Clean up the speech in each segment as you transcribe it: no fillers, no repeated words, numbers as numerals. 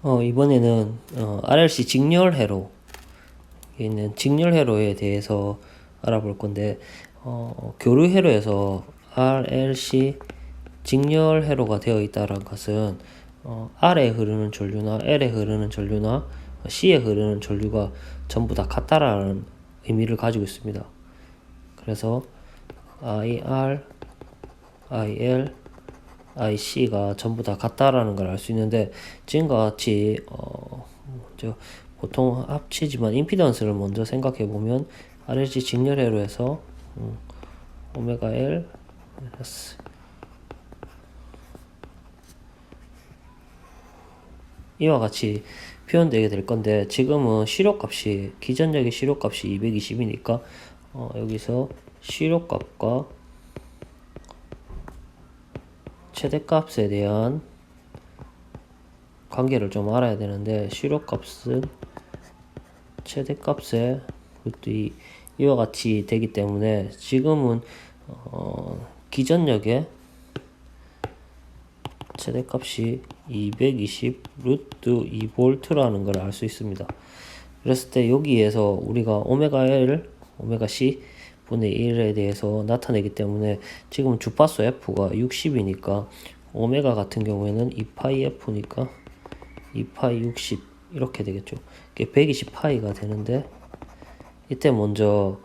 이번에는 RLC 직렬 회로 있는 직렬 회로에 대해서 알아볼 건데 교류 회로에서 RLC 직렬 회로가 되어 있다는 것은 R에 흐르는 전류나 L에 흐르는 전류나 C에 흐르는 전류가 전부 다 같다라는 의미를 가지고 있습니다. 그래서 IR, IL, IC가 전부 다 같다라는 걸 알 수 있는데, 지금과 같이 보통 합치지만 임피던스를 먼저 생각해 보면 RLC 직렬회로 해서 오메가 L 마이너스 이와 같이 표현되게 될 건데, 지금은 시료값이 기전력의 시료값이 220이니까 여기서 시료값과 최대값에 대한 관계를 좀 알아야 되는데, 시료값은 최대값의 루트 2와 같이 되기 때문에 지금은 기전력의 최대값이 220 루트 2볼트라는 걸 알 수 있습니다. 그랬을 때 여기에서 우리가 오메가 L, 오메가 C 분의 1에 대해서 나타내기 때문에 지금 주파수 F가 60이니까 오메가 같은 경우에는 2파이 F니까 2파이 60 이렇게 되겠죠. 이게 120파이가 되는데, 이때 먼저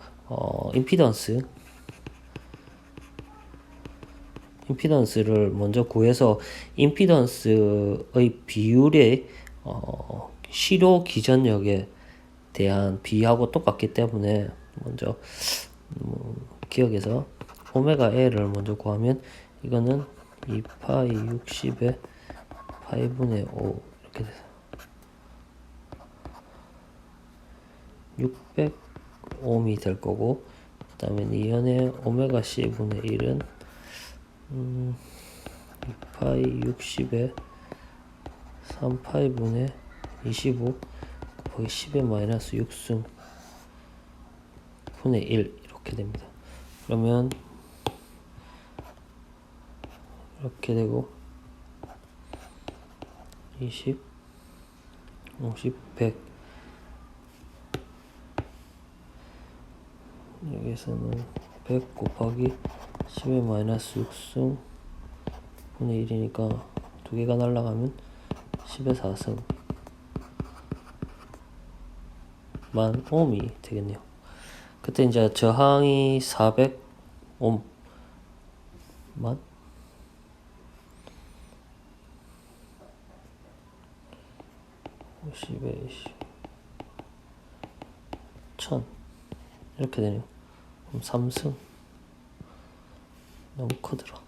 임피던스를 먼저 구해서 임피던스의 비율의 시료 기전력에 대한 비하고 똑같기 때문에 먼저 기억해서 오메가 L을 먼저 구하면 이거는 2파이 60에 파이분의 5 이렇게 돼서 600옴이 될 거고, 그 다음에 2연의 오메가 C분의 1은 2파이 60에 3파이분의 25 거기 10의 마이너스 6승 분의 1 이렇게 됩니다. 그러면 이렇게 되고 20, 50, 100 여기서는 100 곱하기 10의 마이너스 6승 분의 1이니까 두 개가 날라가면 10의 4승 만 옴이 되겠네요. 그때 이제 저항이 400옴 만 50에 1000 이렇게 되네요. 그럼 3승 너무 크더라.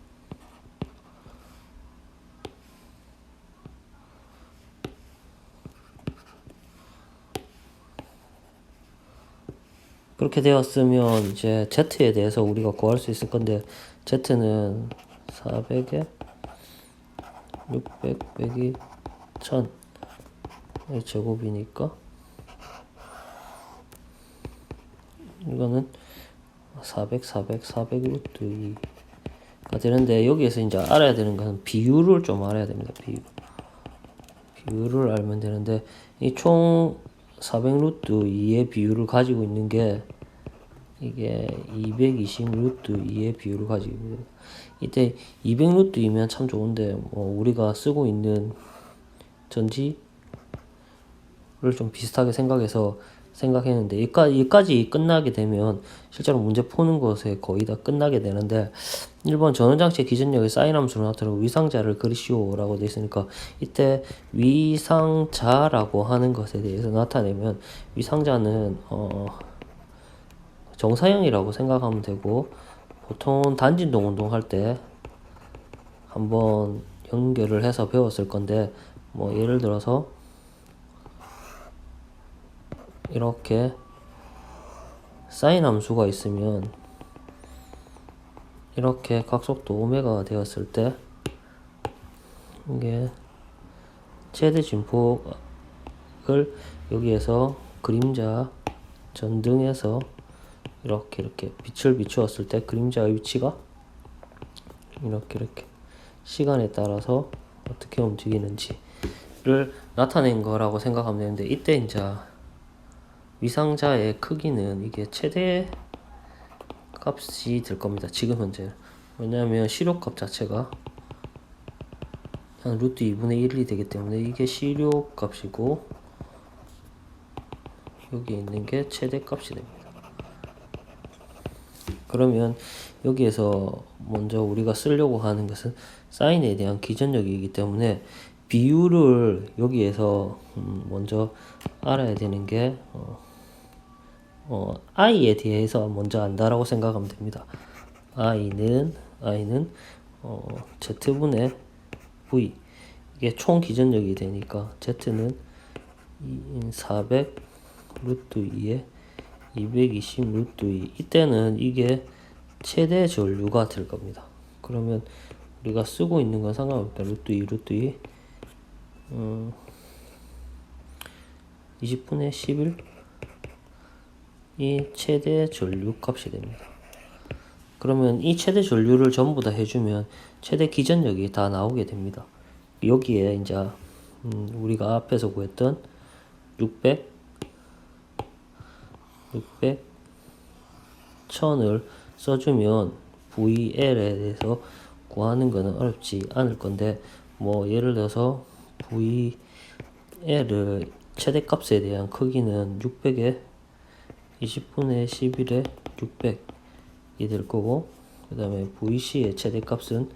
그렇게 되었으면 이제 Z에 대해서 우리가 구할 수 있을 건데, Z는 400에 600 빼기 1000의 제곱이니까 이거는 400 루트 2가 되는데, 여기에서 이제 알아야 되는 것은 비율을 좀 알아야 됩니다. 비율을 알면 되는데, 이 총 400 루트 2의 비율을 가지고 있는 게 이게 220 루트 2의 비율을 가지고 있습니다. 이때 200 루트 2면 참 좋은데, 우리가 쓰고 있는 전지를 좀 비슷하게 생각했는데, 여기까지 끝나게 되면 실제로 문제 푸는 것에 거의 다 끝나게 되는데, 1번 전원장치의 기전력의 사인함수로 나타내고 위상자를 그리시오 라고 되어 있으니까, 이때 위상자라고 하는 것에 대해서 나타내면 위상자는 정사형이라고 생각하면 되고, 보통 단진동 운동할 때 한번 연결을 해서 배웠을 건데, 예를 들어서 이렇게 사인 함수가 있으면 이렇게 각속도 오메가가 되었을 때 이게 최대 진폭을 여기에서 그림자 전등에서 이렇게 빛을 비추었을 때 그림자의 위치가 이렇게 시간에 따라서 어떻게 움직이는지 나타낸 거라고 생각하면 되는데, 이때 이제 위상자의 크기는 이게 최대 값이 될 겁니다. 지금 현재. 왜냐하면 시료값 자체가 한 루트 2분의 1이 되기 때문에 이게 시료값이고 여기 있는 게 최대값이 됩니다. 그러면 여기에서 먼저 우리가 쓰려고 하는 것은 사인에 대한 기전력이기 때문에 비율을 여기에서 먼저 알아야 되는 게 i에 대해서 먼저 안다라고 생각하면 됩니다. i는 z분의 v, 이게 총 기전력이 되니까 z는 400 루트 2에 220 루트 2, 이때는 이게 최대 전류가 될 겁니다. 그러면 우리가 쓰고 있는 건 상관없다. 루트 2 루트 2 20분의 11 이 최대 전류 값이 됩니다. 그러면 이 최대 전류를 전부 다 해주면 최대 기전력이 다 나오게 됩니다. 여기에 이제 우리가 앞에서 구했던 600, 1000을 써주면 VL에 대해서 구하는 거는 어렵지 않을 건데, 뭐 예를 들어서 VL의 최대값에 대한 크기는 600에 20분의 11에 600이 될 거고, 그 다음에 VC의 최대값은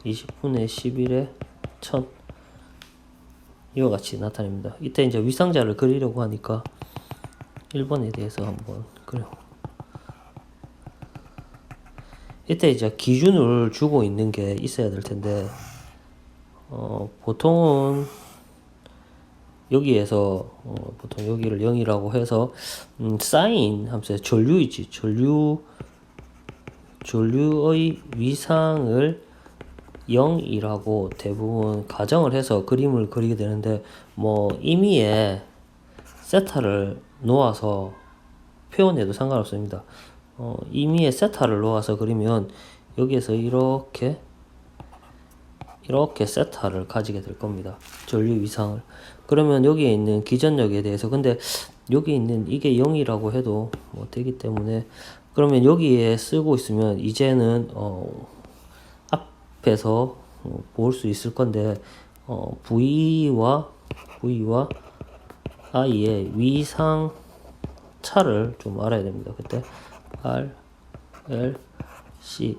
20분의 11에 1000 이와 같이 나타냅니다. 이때 이제 위상자를 그리려고 하니까 1번에 대해서 한번 그려. 이때 이제 기준을 주고 있는 게 있어야 될 텐데, 보통은 여기에서 보통 여기를 0이라고 해서 사인 함수에 전류이지, 전류의 위상을 0이라고 대부분 가정을 해서 그림을 그리게 되는데, 뭐 임의에 세타를 놓아서 표현해도 상관없습니다. 임의에 세타를 놓아서 그리면 여기에서 이렇게 세타를 가지게 될 겁니다. 전류 위상을. 그러면 여기에 있는 기전력에 대해서, 근데 여기 있는 이게 0이라고 해도 뭐 되기 때문에, 그러면 여기에 쓰고 있으면 이제는 앞에서 볼 수 있을 건데, V와 I의 위상 차를 좀 알아야 됩니다. 그때 R, L, C.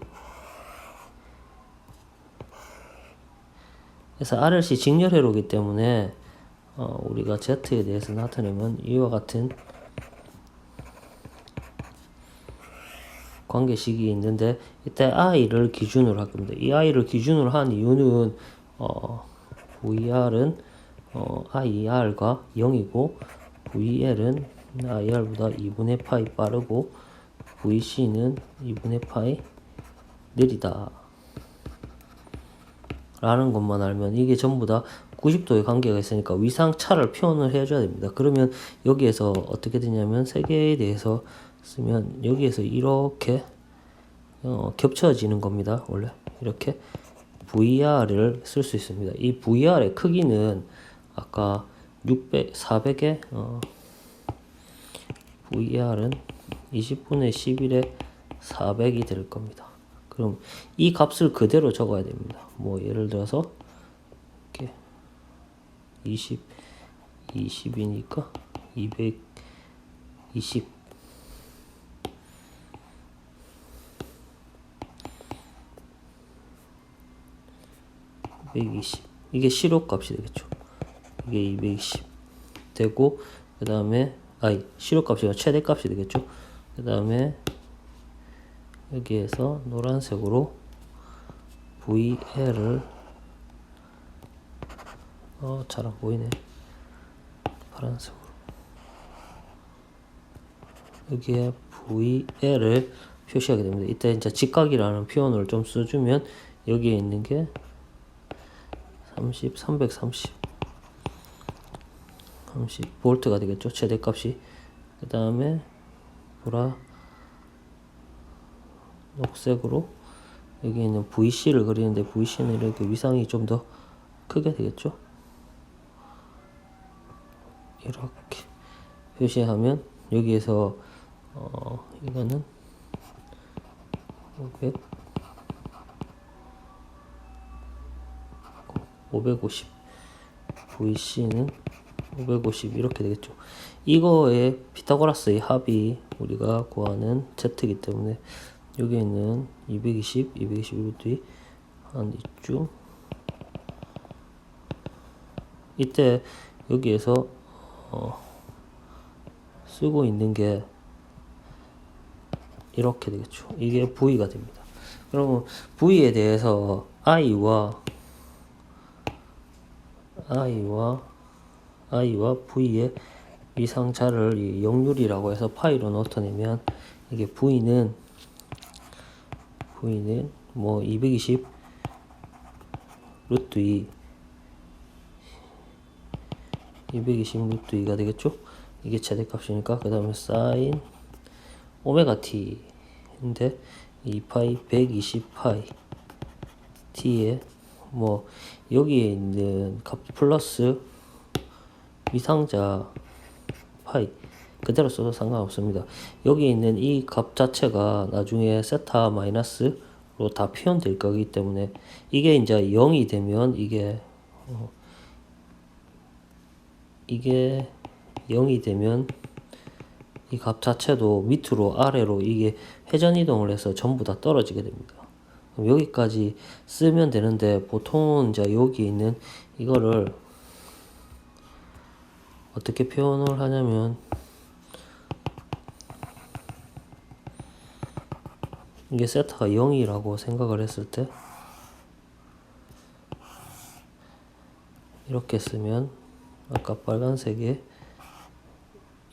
그래서 RLC 직렬회로이기 때문에 우리가 Z에 대해서 나타내면 이와 같은 관계식이 있는데, 이때 I를 기준으로 할 겁니다. 이 I를 기준으로 한 이유는 VR은 IR과 0이고 VL은 IR보다 2분의 파이 빠르고 VC는 2분의 파이 느리다 라는 것만 알면, 이게 전부 다 90도의 관계가 있으니까 위상차를 표현을 해줘야 됩니다. 그러면 여기에서 어떻게 되냐면, 세 개에 대해서 쓰면 여기에서 이렇게 겹쳐지는 겁니다. 원래 이렇게 VR을 쓸 수 있습니다. 이 VR의 크기는 아까 400에 VR은 20분의 11에 400이 될 겁니다. 그럼 이 값을 그대로 적어야 됩니다. 뭐 예를 들어서 이렇게 20이니까 220 120, 이게 시료값이 되겠죠. 이게 220 되고, 그 다음에 시료값이 최대값이 되겠죠. 그 다음에 여기에서 노란색으로 VL을 잘 안 보이네. 파란색으로 여기에 VL을 표시하게 됩니다. 이때 이제 직각이라는 표현을 좀 써주면 여기에 있는 게 330 볼트가 되겠죠. 최대값이. 그 다음에 녹색으로 여기 있는 VC를 그리는데, VC는 이렇게 위상이 좀 더 크게 되겠죠. 이렇게 표시하면 여기에서 이거는 550 VC는 550 이렇게 되겠죠. 이거의 피타고라스의 합이 우리가 구하는 Z이기 때문에 여기에 있는 220, 221루트 한 이쯤 이때 여기에서 쓰고 있는 게 이렇게 되겠죠. 이게 V가 됩니다. 그러면 V에 대해서 I와 V의 위상자를 이 역률이라고 해서 파이로 나타내면 이게 V는 뭐 220 루트 2 220 루트 2가 되겠죠. 이게 최대값이니까 그 다음에 사인 오메가 t인데 2파이 120파이 t에 뭐 여기에 있는 값 플러스 위상자 파이 그대로 써도 상관없습니다. 여기 있는 이 값 자체가 나중에 세타 마이너스로 다 표현될 거기 때문에 이게 이제 0이 되면 이게 0이 되면 이 값 자체도 밑으로 아래로 이게 회전 이동을 해서 전부 다 떨어지게 됩니다. 그럼 여기까지 쓰면 되는데 보통은 이제 여기 있는 이거를 어떻게 표현을 하냐면 이게 세타가 0이라고 생각을 했을 때 이렇게 쓰면 아까 빨간색에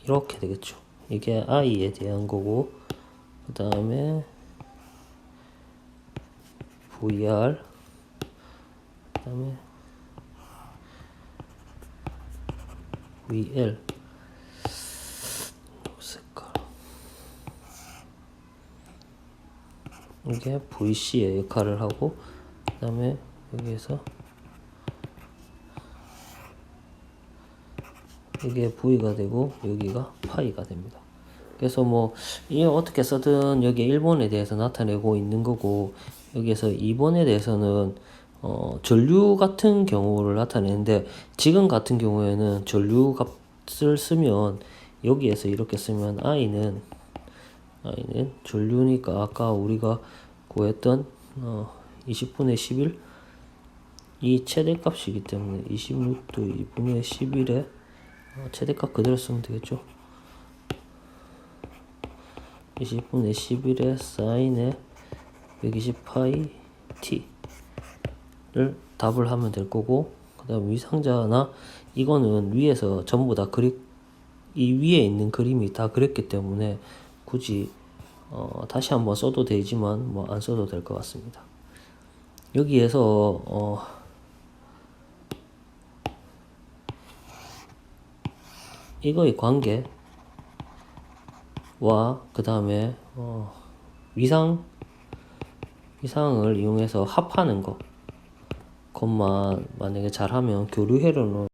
이렇게 되겠죠. 이게 i에 대한 거고 그 다음에 VR 그 다음에 VL 색깔 이게 VC의 역할을 하고 그 다음에 여기에서 이게 V가 되고 여기가 파이가 됩니다. 그래서 뭐 이 어떻게 써든 여기 1번에 대해서 나타내고 있는 거고 여기에서 2번에 대해서는 전류 같은 경우를 나타내는데 지금 같은 경우에는 전류 값을 쓰면 여기에서 이렇게 쓰면 i는 전류니까 아까 우리가 구했던 20분의 11 이 최대값이기 때문에 20루트 2분의 11에 최대값 그대로 쓰면 되겠죠. 20분의 11에 사인에 120파이 t를 답을 하면 될 거고 그 다음 위상자나 이거는 위에서 전부 다 이 위에 있는 그림이 다 그렸기 때문에 굳이 다시 한번 써도 되지만 뭐 안 써도 될 것 같습니다. 여기에서 이거의 관계와 그 다음에 위상을 이용해서 합하는 것만 만약에 잘하면 교류회로는